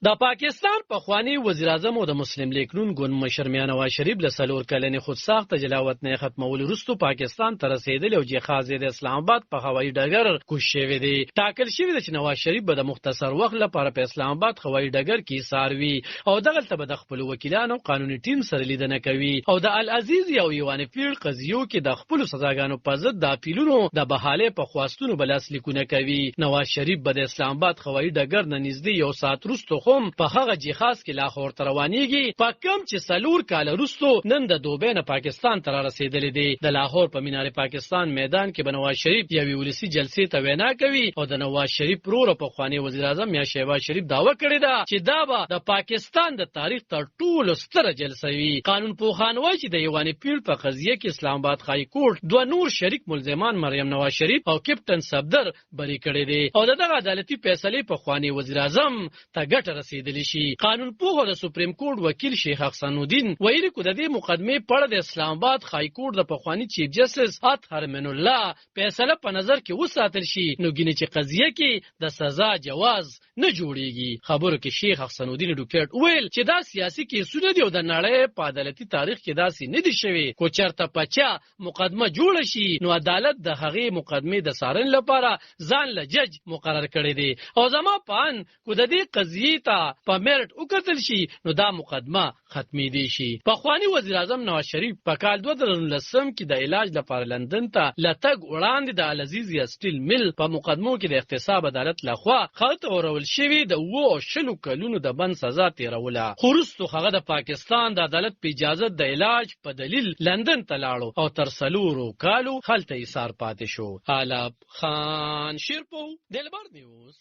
د پاکستان پخوانی وزیر اعظم او د مسلم لیگ نون ګوند مشر میاں نواز شریف له 4 کلنې خودساخته جلاوط نه ختمولو وروسته پاکستان ته رسیدلی او جهاز د اسلام آباد په هوایي ډګر کوز شوی دی. ټاکل شوی دی چې نواز شریف به د مختصر وخت لپاره په اسلام آباد هوایي ډګر کې ساروي او دغلته به د خپل وکیلانو قانوني ټیم سره لیدنه کوي او د العزیز او ایوان فیلډ قضیو کې د خپل سزاګانو په ضد د اپیلونو د بحاله په خواستونو بلاس لیکونه کوي. نواز شریف به د اسلام آباد هوایي ډګر نه نږدې یو ساعت وروسته په هغه جهاز کې لاهور ته روانېږي په کوم چې 4 کاله وروسته نن د دوبۍ نه پاکستان ته رسیدلی دی. د لاهور په مینار پاکستان میدان کې به نواز شریف یوې ولسي جلسې ته وینا کوي او د نواز شریف ورور پخوانی وزیر اعظم میاں شهباز شریف دعوه کړې ده چې دا به د پاکستان د تاریخ تر ټولو ستره جلسه وي. قانون پوهان وایي چې د ایوان فیلډ په قضیه کې اسلام آباد های کورټ دوه نور شریک ملزمان مریم نواز شریف او کیپټن صفدر بری کړی دی او دغه عدالتي فیصلې پخوانی وزیر اعظم ته ګټه رسیدلی شي. قانون پوه د سپریم کورټ وکیل شیخ حسن الدین ویلي کو د دې مقدمې په اړه د اسلام آباد های کورټ د پخوانی چیف جسټس اطهر من الله فیصله په نظر کې وساتل شي نو ګینه چې قضیه کې د سزا جواز نه جوړیږي. خبرو کې شیخ حسن الدین ډوکټ ویل چې دا سیاسي کیسونه دی او د نړۍ په عدالتي تاریخ کې داسې نه دي شوي. کو چرته پچا مقدمه جوړ شي نو عدالت د هغې مقدمې د سارن لپاره ځان له جج مقرر کړی دی او زما پان کو د دې قضیې ته په میرټ وکتل شي نو دا مقدمه ختمې دی شي. پخوانی وزیر اعظم نواز شریف په کال 2019 کې د علاج لپاره لندن ته لټګ وړاندې د العزیز سټیل مل په مقدمو کې د احتساب عدالت لخوا خلط اورول شوی د 20 کلونو د بند سزا تیروله. خو وروسته هغه د پاکستان د عدالت په اجازه د علاج په دلیل لندن ته لاړو او تر 4 کالو هلته ایثار پاتې شو. عالب خان شیرپو دلبر نیوز.